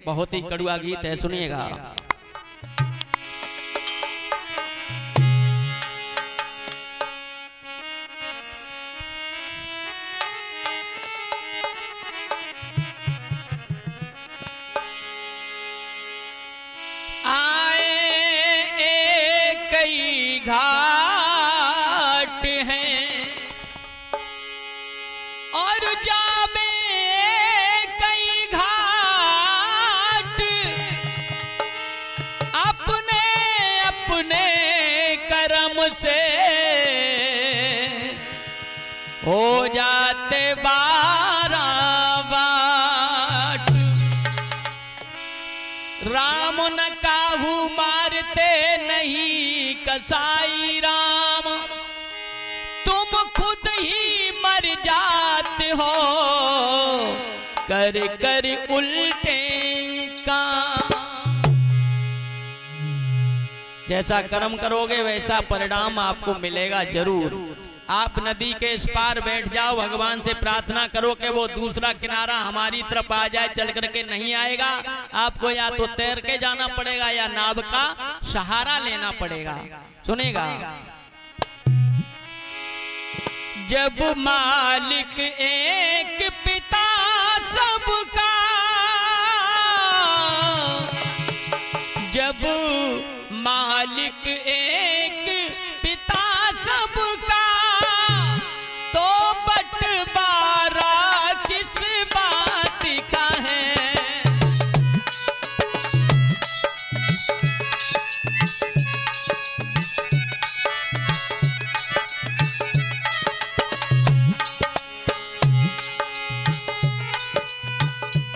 बहुत ही कड़वा गीत है, सुनिएगा। घाट हैं और जावे कई घाट, अपने अपने कर्म से हो जाते बाराबाट। राम न काहू मारते नहीं कसाई राम, तुम खुद ही मर जाते हो कर कर उल्टे काम। जैसा कर्म करोगे वैसा परिणाम आपको मिलेगा जरूर। आप नदी के इस पार बैठ जाओ, भगवान से प्रार्थना करो कि वो दूसरा किनारा हमारी तरफ आ जाए, चल करके नहीं आएगा। आपको या तो तैर के जाना पड़ेगा या नाव का सहारा लेना पड़ेगा। सुनेगा। जब मालिक एक पिता सबका, जब मालिक एक पिता सबका, तो बंटवारा किस बात का है।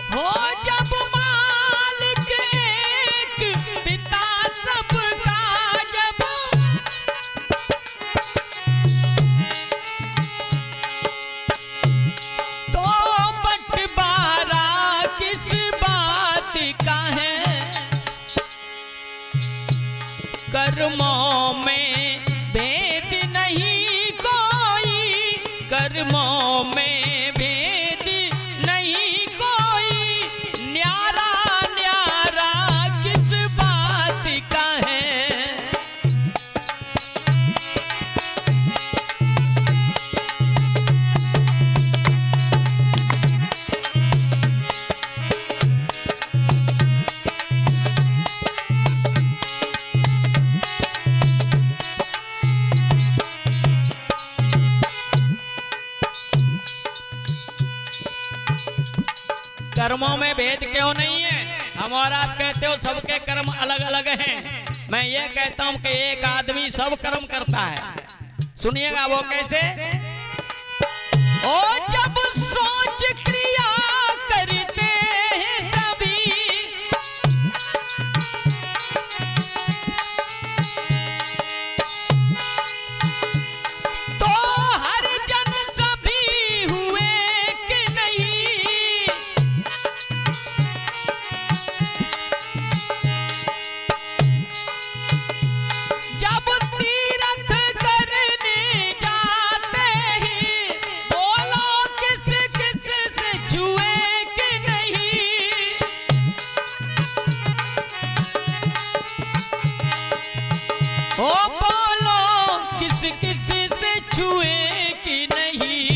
हो जब मालिक एक पिता सबका, जब तो बंटवारा किस बात का है। कर्मों में भेद नहीं कोई, कर्मों में भेद नहीं कोई, न्यारा न्यारा किस बात का है। कर्मों में भेद क्यों नहीं है? हम और आप कहते हो सबके कर्म अलग अलग हैं। मैं ये कहता हूं कि एक आदमी सब कर्म करता है। सुनिएगा वो कैसे। ओ जब सोच क्रिया करते हैं सभी, तो हर जन सभी हुए कि नहीं। जब तीर्थ करने जाते ही, बोलो किस किस से छुए कि नहीं। ओ बोलो किस किस से छुए कि नहीं।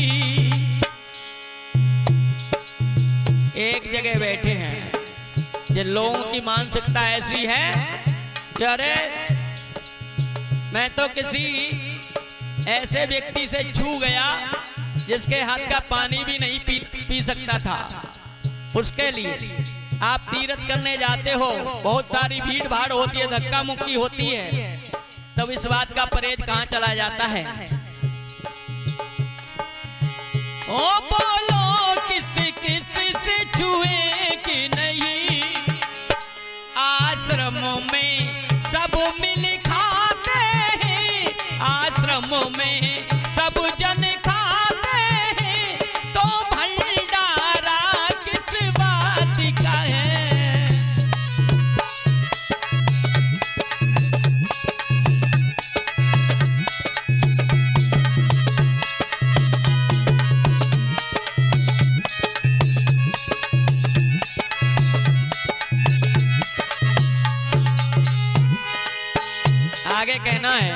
एक जगह बैठे हैं, जिन लोगों की मानसिकता ऐसी है कि अरे मैं तो किसी ऐसे व्यक्ति से छू गया जिसके हाथ का पानी भी नहीं पी सकता था। उसके लिए आप तीर्थ करने जाते हो, बहुत सारी भीड़ भाड़ होती है, धक्का मुक्की होती है, तब इस बात का परहेज कहाँ चला जाता है। ओ बोलो किस किस से छुए कि नहीं। आश्रम में सब मिल खाते हैं, आश्रम में सब जन खाते हैं, तो भंडारा किस बात का है। आगे कहना है,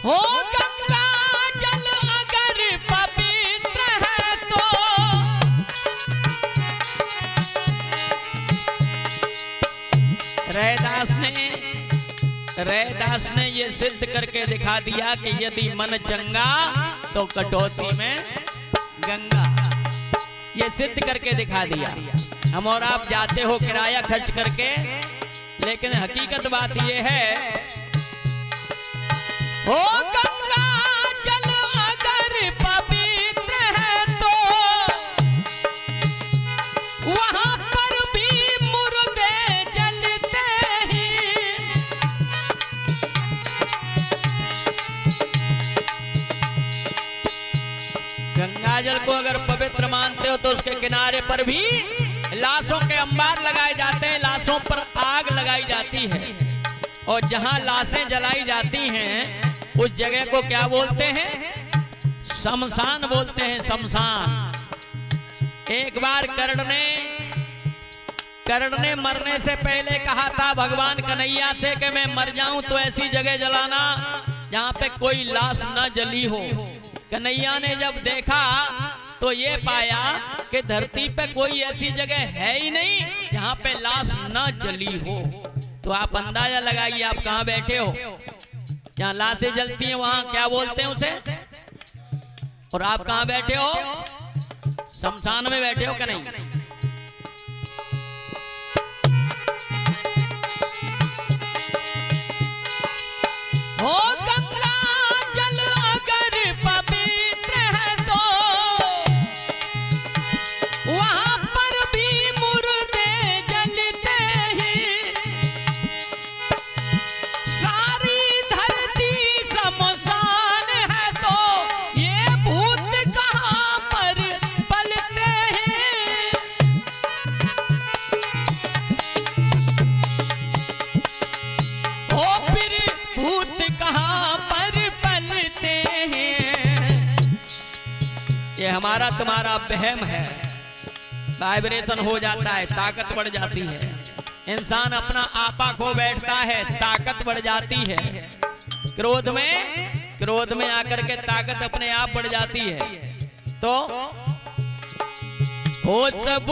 हो गंगा जल अगर पवित्र है तो रैदास ने ये सिद्ध करके दिखा दिया कि यदि मन चंगा तो कटौती में गंगा। ये सिद्ध करके दिखा दिया। हम और आप जाते हो किराया खर्च करके, लेकिन हकीकत बात ये है, हो गंगा जल अगर पवित्र है तो वहां पर भी मुर्दे जलते हैं। गंगा जल को अगर पवित्र मानते हो तो उसके किनारे पर भी लाशों के अंबार लगाए जाते हैं, लाशों पर आग लगाई जाती है, और जहां लाशें जलाई जाती हैं उस जगह को क्या बोलते हैं? शमशान बोलते हैं, शमशान। एक बार कर्ण ने मरने से पहले कहा था भगवान कन्हैया से कि मैं मर जाऊं तो ऐसी जगह जलाना जहां पे कोई लाश न जली हो। कन्हैया ने जब देखा तो ये पाया कि धरती पे कोई ऐसी जगह है ही नहीं जहां पे लाश न जली हो। तो आप अंदाजा लगाइए, आप कहां बैठे हो, जहां लाशें जलती हैं वहां क्या बोलते हैं उसे, और आप कहां बैठे हो? शमशान में बैठे हो कि नहीं? हो गंगा जल अगर पवित्र है तो वहां पर भी मुर्दे जलते हैं। सारी धरती शमशान है तो ये भूत कहां पर पलते हैं। ओ फिर भूत कहां पर पलते हैं। ये हमारा तुम्हारा वहम है, वाइब्रेशन हो जाता है, ताकत बढ़ जाती है, इंसान अपना आपा खो बैठता है, ताकत बढ़ जाती है। क्रोध में आकर के ताकत अपने आप बढ़ जाती है। तो ओ सब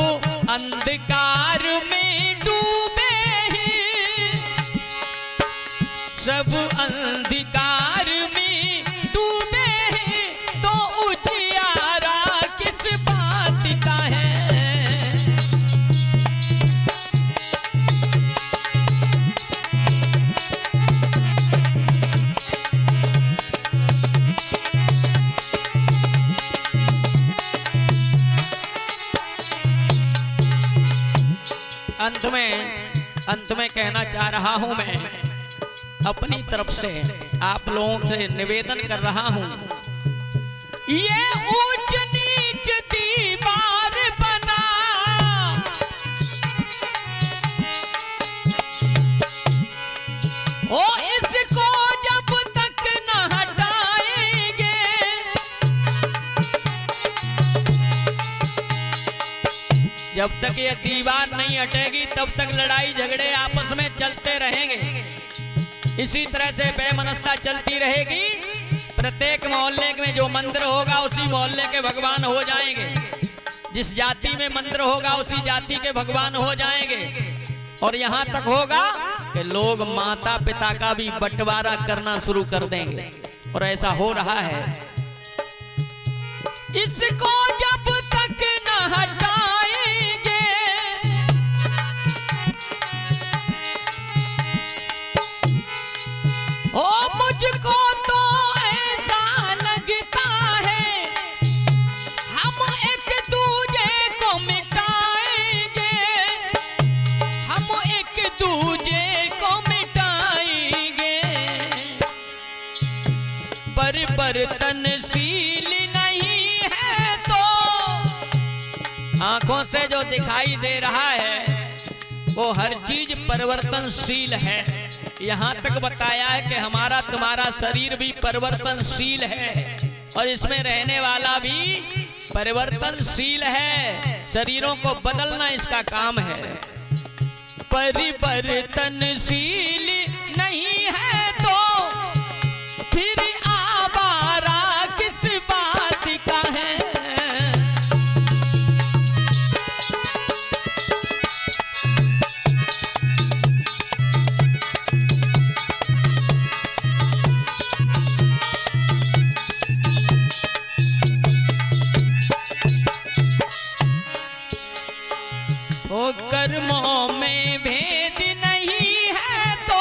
अंधकार में डूबे हैं, सब अंधकार में डूबे हैं, तो उजियारा किस बात का है। अंत में कहना चाह रहा हूं, मैं अपनी तरफ से आप लोगों से निवेदन कर रहा हूं, ये ऊंच नीच दीवार बना, ओ इसको जब तक न हटाएंगे, जब तक ये दीवार नहीं हटेगी तब तक लड़ाई झगड़े आपस में चलते रहेंगे। इसी तरह से बेमनस्ता चलती रहेगी। प्रत्येक मोहल्ले में जो मंदिर होगा उसी मोहल्ले के भगवान हो जाएंगे, जिस जाति में मंदिर होगा उसी जाति के भगवान हो जाएंगे, और यहाँ तक होगा कि लोग माता पिता का भी बंटवारा करना शुरू कर देंगे, और ऐसा हो रहा है। इसको जब तक न हटाएंगे, ओ मुझको तो ऐसा लगता है हम एक दूजे को मिटाएंगे, हम एक दूजे को मिटाएंगे। परिवर्तनशील नहीं है तो आंखों से जो दिखाई दे रहा है वो हर चीज परिवर्तनशील है। यहाँ तक बताया है कि हमारा तुम्हारा शरीर भी परिवर्तनशील है, और इसमें रहने वाला भी परिवर्तनशील है। शरीरों को बदलना इसका काम है। परिवर्तनशील नहीं है तो फिर आवारा किस बात का है। ओ कर्मों में भेद नहीं है तो